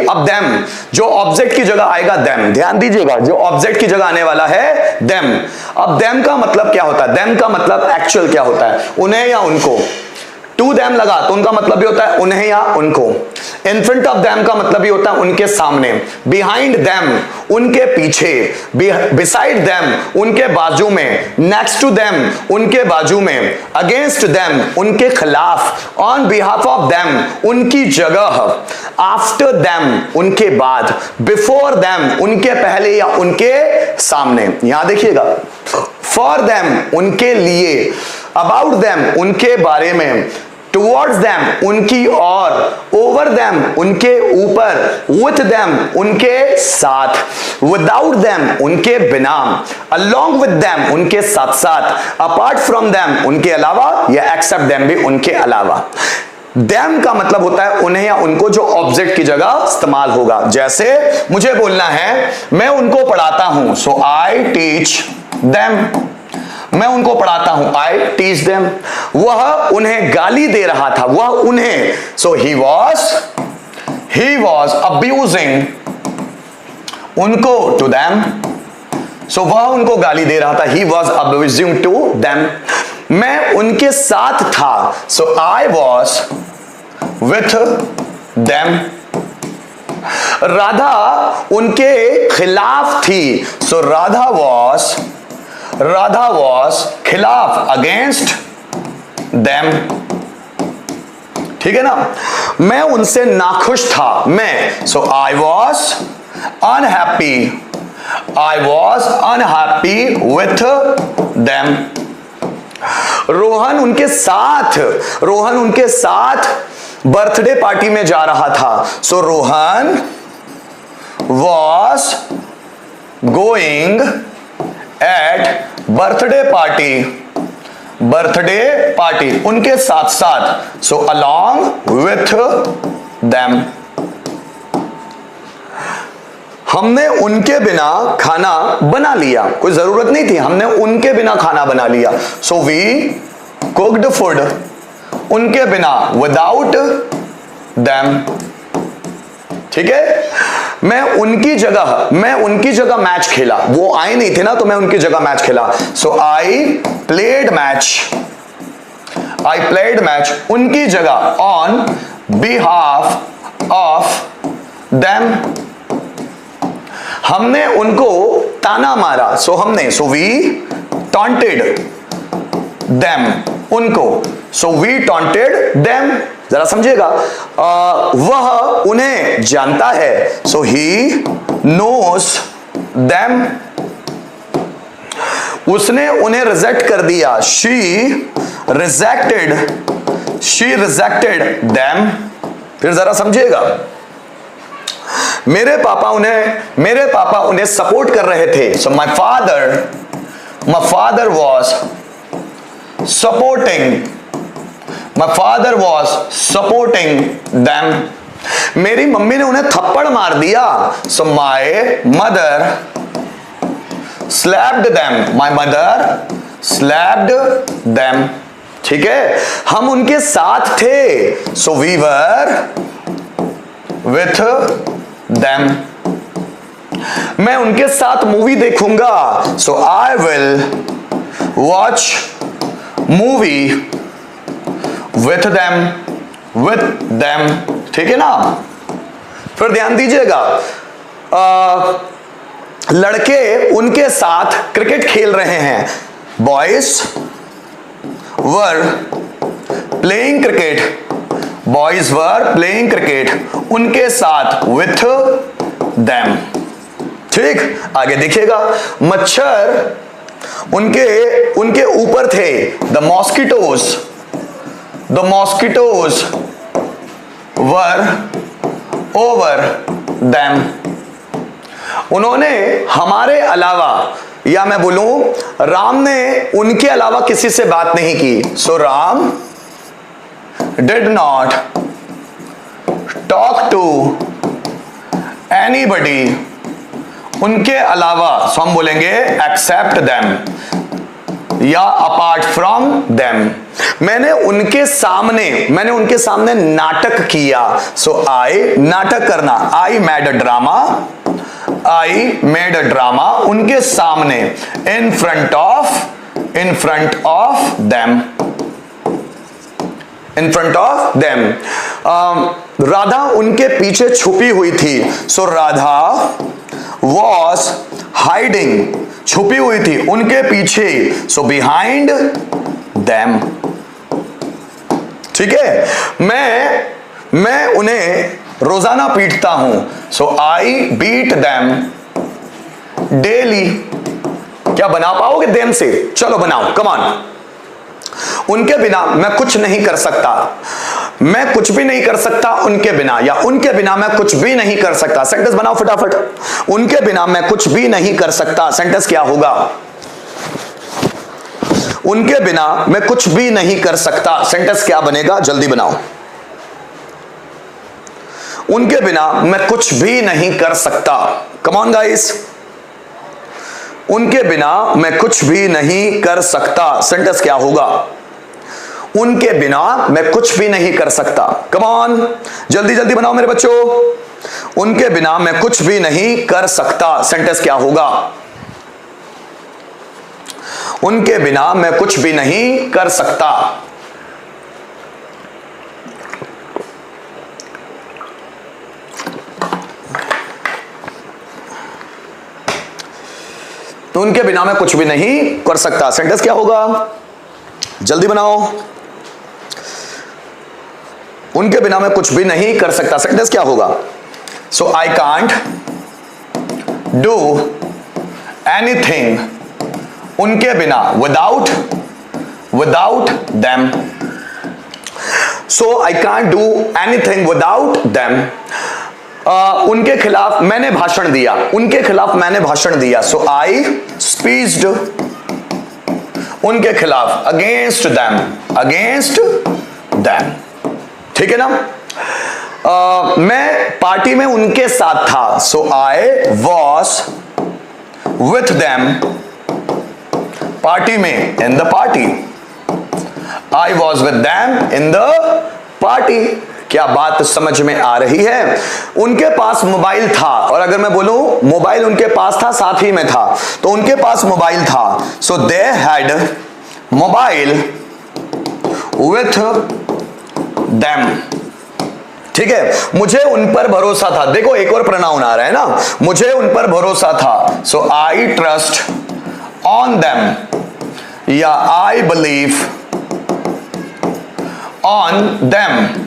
अब देम जो ऑब्जेक्ट की जगह आएगा, देम, ध्यान दीजिएगा, जो ऑब्जेक्ट की जगह आने वाला है देम। अब देम का मतलब क्या होता है? देम का मतलब एक्चुअल क्या होता है? उन्हें या उनको। टू देम लगा तो उनका मतलब भी होता है उन्हें या उनको। इन फ्रंट ऑफ देम का मतलब भी होता है उनके सामने। बिहाइंड देम उनके पीछे। बिसाइड देम उनके बाजू में। नेक्स्ट टू देम उनके बाजू में। अगेंस्ट देम उनके खिलाफ। ऑन बिहाफ ऑफ देम उनकी जगह। आफ्टर देम उनके बाद। बिफोर देम उनके पहले या उनके सामने। यहां देखिएगा, फॉर देम उनके लिए। अबाउट देम उनके बारे में। टुवर्ड्स देम उनकी ओर। ओवर देम उनके ऊपर। विथ देम उनके साथ। विदाउट देम उनके बिना। अलोंग विद देम उनके साथ साथ। अपार्ट फ्रॉम देम उनके अलावा, या एक्सेप्ट देम भी उनके अलावा। देम का मतलब होता है उन्हें या उनको जो ऑब्जेक्ट की जगह इस्तेमाल होगा। जैसे मुझे बोलना है मैं उनको पढ़ाता हूं, सो आई टीच देम। मैं उनको पढ़ाता हूं, आई टीच देम। वह उन्हें गाली दे रहा था, वह उन्हें, सो ही वॉज अब्यूजिंग उनको, टू देम। सो वह उनको गाली दे रहा था, he was abusing to them. मैं उनके साथ था, so I was with them. Radha उनके खिलाफ थी, सो राधा वॉज खिलाफ, अगेंस्ट देम। ठीक है ना। मैं उनसे नाखुश था, मैं, so I was unhappy with them. Rohan उनके साथ बर्थडे पार्टी में जा रहा था, so Rohan was going eight birthday party उनके साथ साथ, सो अलोंग विथ देम। हमने उनके बिना खाना बना लिया, कोई जरूरत नहीं थी, हमने उनके बिना खाना बना लिया, सो वी कुक्ड फूड उनके बिना, विदाउट देम। ठीक है। मैं उनकी जगह मैच खेला, वो आए नहीं थे ना, तो मैं उनकी जगह मैच खेला, सो आई प्लेड मैच उनकी जगह, ऑन बिहाफ ऑफ देम। हमने उनको ताना मारा, सो वी टॉन्टेड देम उनको, सो वी टॉन्टेड देम। जरा समझिएगा, वह उन्हें जानता है, सो ही नोस देम। उसने उन्हें रिजेक्ट कर दिया, शी रिजेक्टेड देम। फिर जरा समझिएगा, मेरे पापा उन्हें सपोर्ट कर रहे थे, so my father was supporting them. मेरी मम्मी ने उन्हें थप्पड़ मार दिया, so my mother slapped them. ठीक है। हम उनके साथ थे, so we were with them. मैं उनके साथ मूवी देखूंगा, so I will watch movie with them. ठीक है ना। फिर ध्यान दीजिएगा, लड़के उनके साथ क्रिकेट खेल रहे हैं, बॉयज वर प्लेइंग क्रिकेट उनके साथ, विथ देम। ठीक। आगे देखिएगा, मच्छर उनके ऊपर थे, the mosquitoes were over them. उन्होंने हमारे अलावा, या मैं बोलूं राम ने उनके अलावा किसी से बात नहीं की, so Ram did not talk to anybody उनके अलावा, सो हम बोलेंगे एक्सेप्ट देम। या अपार्ट फ्रॉम देम। मैंने उनके सामने नाटक किया। सो आई, नाटक करना, I made a drama, I made a drama उनके सामने, in front of them, in front of them. Radha उनके पीछे छुपी हुई थी। सो राधा वॉज हाइडिंग, छुपी हुई थी उनके पीछे। सो बिहाइंड देम। ठीक है, मैं उन्हें रोजाना पीटता हूं। सो आई बीट देम डेली। क्या बना पाओगे देम से? चलो बनाओ, कम ऑन। उनके बिना मैं कुछ नहीं कर सकता, मैं कुछ भी नहीं कर सकता उनके बिना, या उनके बिना मैं कुछ भी नहीं कर सकता। सेंटेंस बनाओ फटाफट। उनके बिना मैं कुछ भी नहीं कर सकता, सेंटेंस क्या होगा? उनके बिना मैं कुछ भी नहीं कर सकता, सेंटेंस क्या बनेगा? जल्दी बनाओ। उनके बिना मैं कुछ भी नहीं कर सकता। Come on guys. उनके बिना मैं कुछ भी नहीं कर सकता, सेंटेंस क्या होगा? उनके बिना मैं कुछ भी नहीं कर सकता। कम ऑन, जल्दी जल्दी बनाओ मेरे बच्चों। उनके बिना मैं कुछ भी नहीं कर सकता, सेंटेंस क्या होगा? उनके बिना मैं कुछ भी नहीं कर सकता। तो उनके बिना मैं कुछ भी नहीं कर सकता, सेंटेंस क्या होगा? जल्दी बनाओ। उनके बिना मैं कुछ भी नहीं कर सकता, सेंटेंस क्या होगा? सो आई कांट डू एनीथिंग उनके बिना, without them. So I can't do anything without them. उनके खिलाफ मैंने भाषण दिया, उनके खिलाफ मैंने भाषण दिया। सो आई स्पीच्ड उनके खिलाफ, अगेंस्ट देम। ठीक है ना? मैं पार्टी में उनके साथ था। So I was with them, party में, in the party. I was with them in the party. क्या बात समझ में आ रही है? उनके पास मोबाइल था, और अगर मैं बोलूं मोबाइल उनके पास था, साथ ही में था, तो उनके पास मोबाइल था। So they had mobile with them. ठीक है, मुझे उन पर भरोसा था। देखो एक और प्रोनाउन आ रहा है ना, मुझे उन पर भरोसा था। So I trust on them, या I believe on them.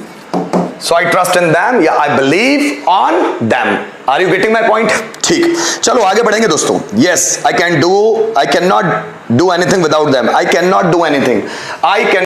So I trust in them या I believe on them. Are you getting my point? ठीक, चलो आगे बढ़ेंगे दोस्तों। Yes, I cannot do anything without them. I cannot do anything. I can